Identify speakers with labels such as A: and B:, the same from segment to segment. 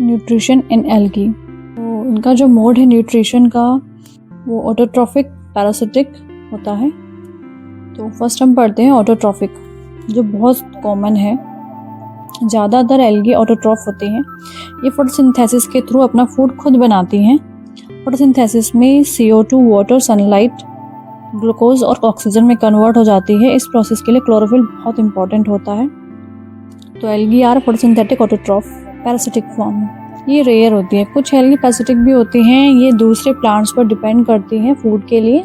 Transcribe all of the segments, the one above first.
A: Nutrition in algae. तो इनका जो मोड है न्यूट्रिशन का वो ऑटोट्रॉफिक पैरासिटिक होता है। तो फर्स्ट हम पढ़ते हैं ऑटोट्रॉफिक, जो बहुत कॉमन है। ज़्यादातर एल्गी ऑटोट्रॉफ होते हैं। ये फोटोसिंथेसिस के थ्रू अपना फूड खुद बनाती हैं। फोटोसिंथेसिस में CO2 वाटर, सनलाइट, ग्लूकोज और ऑक्सीजन में कन्वर्ट हो जाती है। इस प्रोसेस के लिए क्लोरोफिल बहुत इंपॉर्टेंट होता है। तो algae are photosynthetic autotroph parasitic form. ये रेयर होती है। कुछ एल्गी पैरासिटिक भी होती हैं, ये दूसरे प्लांट्स पर डिपेंड करती हैं फूड के लिए।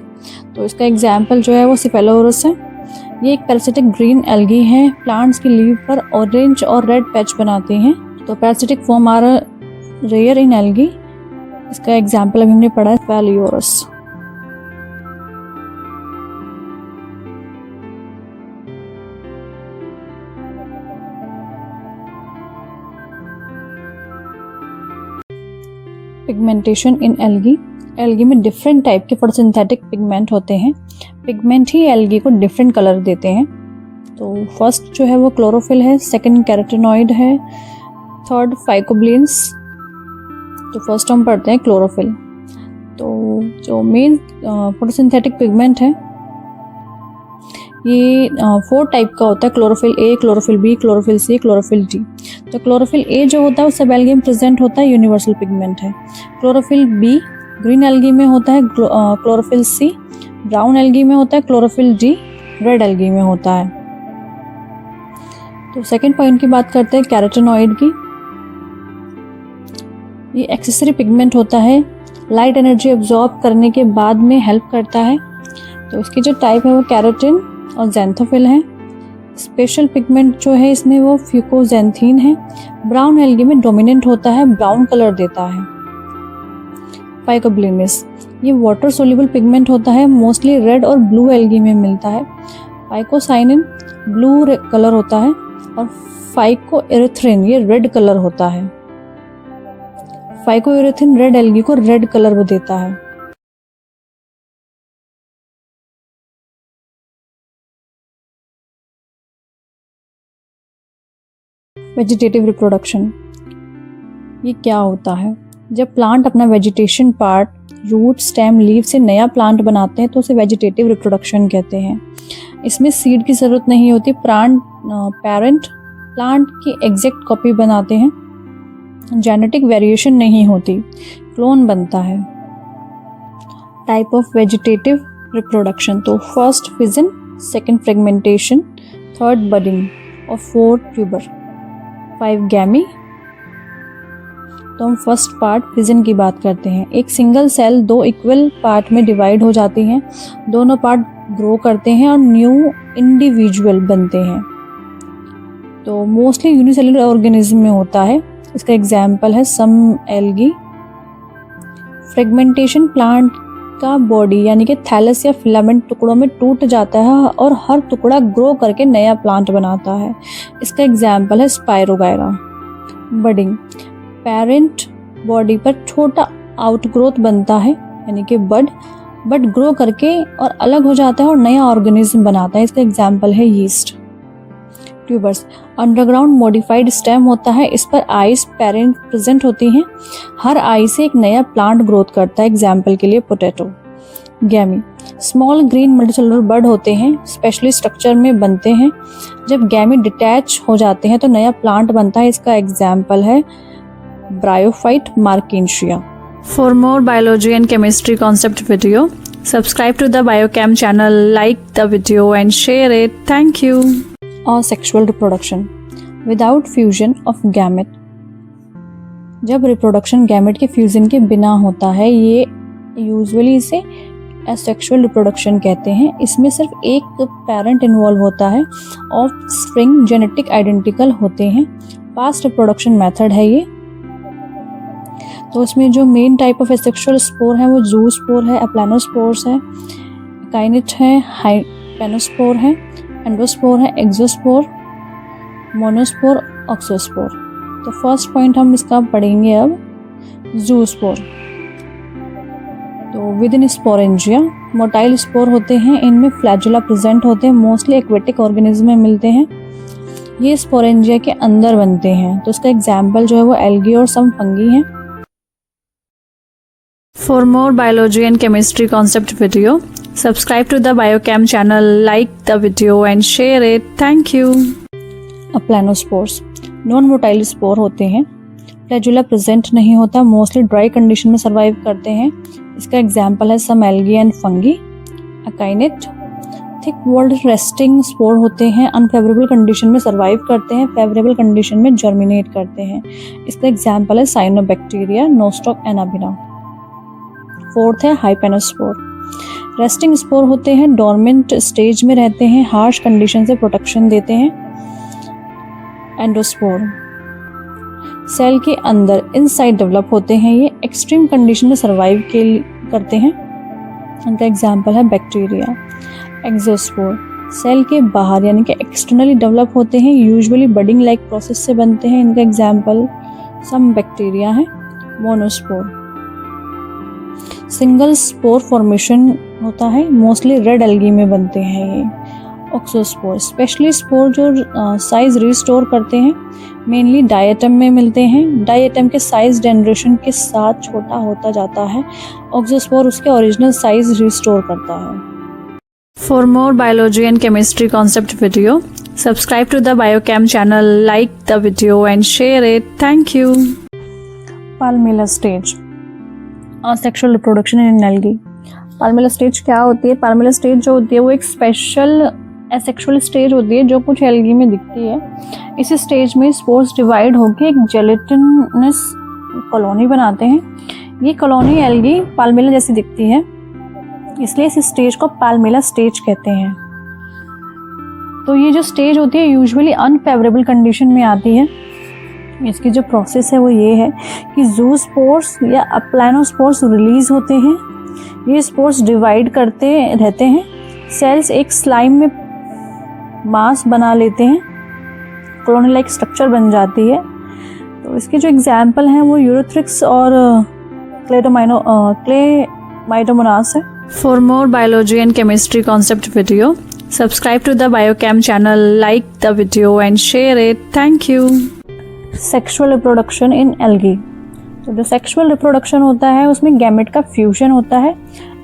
A: तो इसका एग्जाम्पल जो है वो सिफेलोरस है। ये एक पैरासिटिक ग्रीन एल्गी है। प्लांट्स की लीव पर ऑरेंज और रेड पैच बनाती हैं। तो parasitic form are rare in algae. इसका एग्जाम्पल अभी हमने पढ़ा है Cephaleuros. Pigmentation in algae. Algae में डिफरेंट टाइप के फोटोसिंथेटिक पिगमेंट होते हैं। पिगमेंट ही एल्गी को डिफरेंट कलर देते हैं। तो फर्स्ट जो है वो क्लोरोफिल है, सेकंड कैरोटीनॉइड है, थर्ड फाइकोब्लिन्स। तो फर्स्ट हम पढ़ते हैं क्लोरोफिल। तो जो मेन फोटोसिंथेटिक पिगमेंट है ये 4 टाइप का होता है। Chlorophyll A, chlorophyll B, chlorophyll C, chlorophyll D. तो क्लोरोफिल ए जो होता है वो सब एल्गी में प्रेजेंट होता है, यूनिवर्सल पिगमेंट है। क्लोरोफिल बी ग्रीन एल्गी में होता है। क्लोरोफिल सी ब्राउन एल्गी में होता है। क्लोरोफिल डी रेड एल्गी में होता है। तो सेकंड पॉइंट की बात करते हैं कैरोटीनॉइड की। ये एक्सेसरी पिगमेंट होता है, लाइट एनर्जी एब्जॉर्ब करने के बाद में हेल्प करता है। तो इसकी जो टाइप है वो कैरोटीन और ज़ैंथोफिल है। स्पेशल पिगमेंट जो है इसमें वो फ्यूकोजेंथीन है। ब्राउन एल्गी में डोमिनेंट होता है, ब्राउन कलर देता है। फाइकोब्लिनिस ये वाटर सोल्यूबल पिगमेंट होता है, मोस्टली रेड और ब्लू एल्गी में मिलता है। फाइकोसाइनिन ब्लू कलर होता है और फाइकोइरिथ्रिन ये रेड कलर होता है। फाइकोइरिथ्रिन रेड एल्गी को रेड कलर देता है। वेजिटेटिव रिप्रोडक्शन ये क्या होता है? जब प्लांट अपना vegetation part root, stem, leaf से नया प्लांट बनाते हैं तो उसे वेजिटेटिव रिप्रोडक्शन कहते हैं। इसमें सीड की ज़रूरत नहीं होती। पेरेंट प्लांट की एग्जैक्ट कॉपी बनाते हैं। जेनेटिक वेरिएशन नहीं होती, क्लोन बनता है। Type of vegetative reproduction. तो first fission, second fragmentation, third budding और फोर्थ ट्यूबर, 5 गैमी। तो हम फर्स्ट पार्ट फिजन की बात करते हैं। एक सिंगल सेल 2 इक्वल पार्ट में डिवाइड हो जाती हैं। दोनों पार्ट ग्रो करते हैं और न्यू इंडिविजुअल बनते हैं। तो मोस्टली यूनिसेलुलर ऑर्गेनिज्म में होता है। इसका एग्जाम्पल है सम एल्गी। फ्रेगमेंटेशन प्लांट का बॉडी यानी कि थैलस या फिलामेंट टुकड़ों में टूट जाता है और हर टुकड़ा ग्रो करके नया प्लांट बनाता है। इसका एग्जाम्पल है स्पाइरोगायरा। बडिंग पेरेंट बॉडी पर छोटा आउटग्रोथ बनता है यानी कि बड ग्रो करके और अलग हो जाता है और नया ऑर्गेनिज्म बनाता है। इसका एग्जाम्पल है yeast. Tubers underground modified stem होता है। इस पर आइज पेरेंट प्रेजेंट होती हैं। हर आई से एक नया प्लांट ग्रोथ करता है। एग्जाम्पल के लिए पोटैटो। गैमी स्मॉल ग्रीन मल्टीसेलुलर बड होते हैं, स्पेशली स्ट्रक्चर में बनते हैं। जब गैमी डिटैच हो जाते हैं तो नया प्लांट बनता है। इसका एग्जाम्पल है bryophyte Marchantia. For more biology and chemistry concept video, subscribe to the Biochem channel, like the video and share it. Thank you. और sexual reproduction without fusion of gamete। जब रिप्रोडक्शन गैमेट के fusion के बिना होता है, ये usually इसे asexual reproduction कहते हैं। इसमें सिर्फ एक पेरेंट इन्वॉल्व होता है। ऑफस्प्रिंग जेनेटिक आइडेंटिकल होते हैं। फास्ट रिप्रोडक्शन मेथड है ये। तो इसमें जो main type of asexual spore है वो जूस्पोर है, एप्लानोस्पोर्स है, काइनेट है, हाइपेनोस्पोर है, एंडोस्पोर है, एक्सोस्पोर, मोनोस्पोर, ऑक्सोस्पोर। तो फर्स्ट पॉइंट हम इसका पढ़ेंगे अब जूस्पोर। तो with in sporangia motile spore होते हैं। इनमें फ्लैजुला प्रेजेंट होते हैं। मोस्टली एक्वेटिक ऑर्गेनिज्म में मिलते हैं। ये स्पोरेंजिया के अंदर बनते हैं, तो इसका एग्जाम्पल जो है वो एल्गी और सम फंगी हैं। For more biology and chemistry concept video, subscribe to the Biochem channel, like the video and share it. Thank you. Planospores non motile spore होते हैं। फ्लैजुला प्रेजेंट नहीं होता, मोस्टली ड्राई कंडीशन में survive करते हैं। इसका example है some algae and fungi. Akinete thick walled resting spore होते हैं, अनफेवरेबल कंडीशन में सर्वाइव करते हैं, फेवरेबल कंडीशन में जर्मिनेट करते हैं। इसका एग्जाम्पल है साइनोबैक्टीरिया, नोस्टॉक एनाबिना। फोर्थ है हाइपेनोस्पोर। रेस्टिंग स्पोर होते हैं, डोरमेंट स्टेज में रहते हैं, हार्श कंडीशन से प्रोटेक्शन देते हैं। एंडोस्पोर सेल के अंदर इनसाइड डेवलप होते हैं, ये एक्सट्रीम कंडीशन में सर्वाइव करते हैं। इनका एग्जाम्पल है बैक्टीरिया। एक्सोस्पोर सेल के बाहर यानी कि एक्सटर्नली डेवलप होते हैं, यूजुअली बडिंग लाइक प्रोसेस से बनते हैं। इनका एग्जाम्पल सम बैक्टीरिया है। मोनोस्पोर सिंगल स्पोर फॉर्मेशन होता है, मोस्टली रेड एल्गी में बनते हैं ये। ऑक्सोस्पोर स्पेशली स्पोर जो साइज रिस्टोर करते हैं, मेनली डायटम में मिलते हैं। डायटम के साइज जनरेशन के साथ छोटा होता जाता है, ऑक्सोस्पोर उसके ओरिजिनल साइज रिस्टोर करता है। For more biology and chemistry concept video, subscribe to the biochem channel, like the video and share it. Thank you. Palmella stage sexual reproduction in algae. Palmella stage क्या होती है? पाल्मेला stage जो होती है वो एक स्पेशल एसेक्सुअल स्टेज होती है जो कुछ एल्गी में दिखती है। इस स्टेज में स्पोर्स डिवाइड होकर एक जेलेटिनस कॉलोनी बनाते हैं। ये कॉलोनी एल्गी पाल्मेला जैसी दिखती है, इसलिए इस स्टेज को पाल्मेला स्टेज कहते हैं। तो ये जो स्टेज होती है यूजुअली अनफेवरेबल कंडीशन में आती है। इसकी जो प्रोसेस है वो ये है कि ज़ूस्पोर्स या प्लानोस्पोर्स रिलीज होते हैं। ये स्पोर्स डिवाइड करते रहते हैं, सेल्स एक स्लाइम में मास बना लेते हैं, कॉलोनी लाइक स्ट्रक्चर बन जाती है। तो इसके जो एग्जाम्पल हैं वो यूरोथ्रिक्स और क्लेमाइडोमोनास है। For more biology and chemistry concept video, subscribe to the biochem channel, like the video and share it. Thank you. Sexual reproduction in algae. तो जो सेक्सुअल रिप्रोडक्शन होता है उसमें गैमेट का फ्यूजन होता है,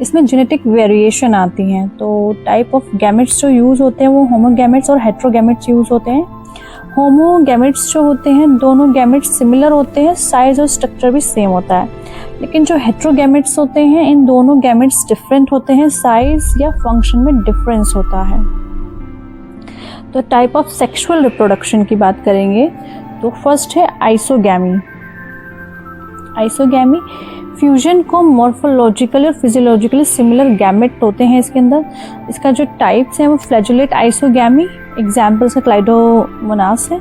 A: इसमें जेनेटिक वेरिएशन आती हैं। तो टाइप ऑफ गैमेट्स जो यूज़ होते हैं वो होमोगैमेट्स और हेट्रोगैमेट्स यूज़ होते हैं। होमोगैमेट्स जो होते हैं दोनों गैमेट्स सिमिलर होते हैं, साइज और स्ट्रक्चर भी सेम होता है। लेकिन जो हेट्रोगैमेट्स होते हैं इन दोनों गैमेट्स डिफरेंट होते हैं, साइज या फंक्शन में डिफरेंस होता है। तो टाइप ऑफ सेक्सुअल रिप्रोडक्शन की बात करेंगे तो फर्स्ट है आइसोगैमी। आइसोगैमी फ्यूजन को मॉर्फोलॉजिकली और फिजियोलॉजिकली सिमिलर गैमेट होते हैं इसके अंदर। इसका जो टाइप्स हैं वो फ्लैजुलेट आइसोगैमी, एग्जाम्पल्स है क्लाइडोमोनास है,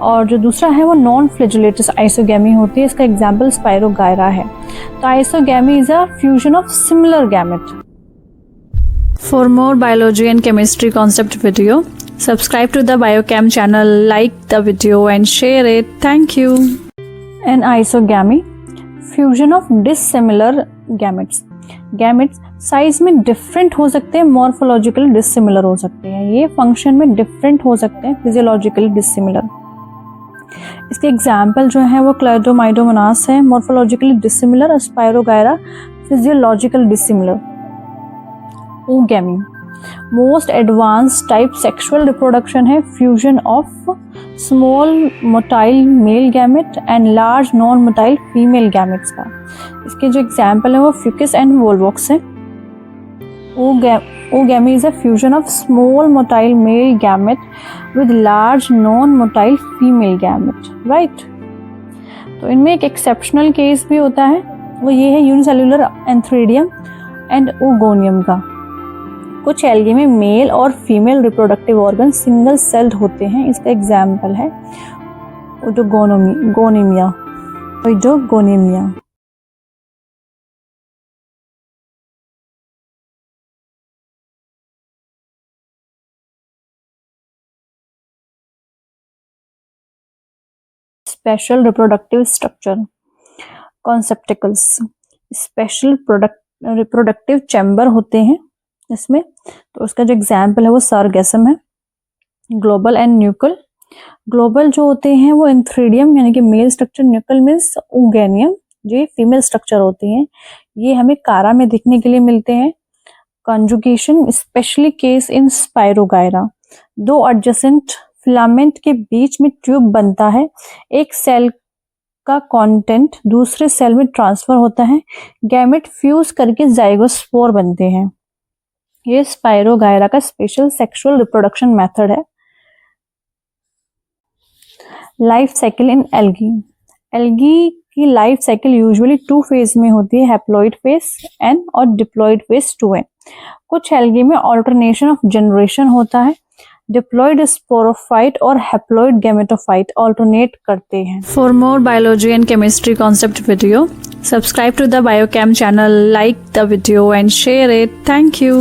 A: और जो दूसरा है वो नॉन फ्लैजुलेटस आइसोगैमी होती है, इसका एग्जाम्पल स्पाइरोगायरा है। तो isogamy is a fusion of similar gamete. For more biology and chemistry concept video, subscribe to the Biochem channel, like the video and share it. Thank you. An isogamy, fusion of dissimilar gametes. Gametes size में different हो सकते हैं, morphologically dissimilar हो सकते हैं, ये function में different हो सकते हैं, फिजियोलॉजिकली डिसिमिलर। इसके एग्जाम्पल जो है वो क्लाइडोमाइडोमोनास है, morphologically dissimilar, spirogyra physiological dissimilar. Oogamy most advance type sexual reproduction है, fusion of small motile male gamete and large non motile female gametes का। इसके जो एग्जाम्पल है वो फ्यूकस एंड वोल्वॉक्स है। ओगैमी is a fusion of small motile male gamete with large non motile female gamete, right. तो इनमें एक एक्सेप्शनल केस भी होता है, वो ये है यूनिसेल्युलर एंथ्रेडियम एंड ओगोनियम का। कुछ एल्गी में मेल और female reproductive organ single celled होते हैं, इसका एग्जाम्पल है ओइडोगोनेमिया। Special reproductive structure conceptacles, special reproductive chamber होते हैं इसमें। तो उसका जो एग्जाम्पल है वो सर्गेसम है, ग्लोबल एंड न्यूकल, ग्लोबल जो होते हैं वो एंथ्रीडियम यानी कि मेल स्ट्रक्चर, न्यूक्ल मीन्स ऊगेनियम, ये फीमेल स्ट्रक्चर होती हैं। ये हमें कारा में दिखने के लिए मिलते हैं। Conjugation specially case in spirogyra, दो एडजेसेंट फिलामेंट के बीच में ट्यूब बनता है, एक सेल का कंटेंट दूसरे सेल में ट्रांसफर होता है, गैमेट फ्यूज करके जाइगोस्पोर बनते हैं। ये स्पाइरोगायरा का स्पेशल सेक्सुअल रिप्रोडक्शन मेथड है। Life cycle in algae, algae की लाइफ साइकिल यूजुअली 2 फेज में होती है, हैप्लॉइड फेज एन और डिप्लॉइड फेज 2n। कुछ एल्गी में ऑल्टरनेशन ऑफ जनरेशन होता है, डिप्लॉइड स्पोरोफाइट और हैप्लॉइड गैमेटोफाइट ऑल्टरनेट करते हैं। For more biology and chemistry concept video, subscribe to the biochem channel, like the video and share it. Thank you.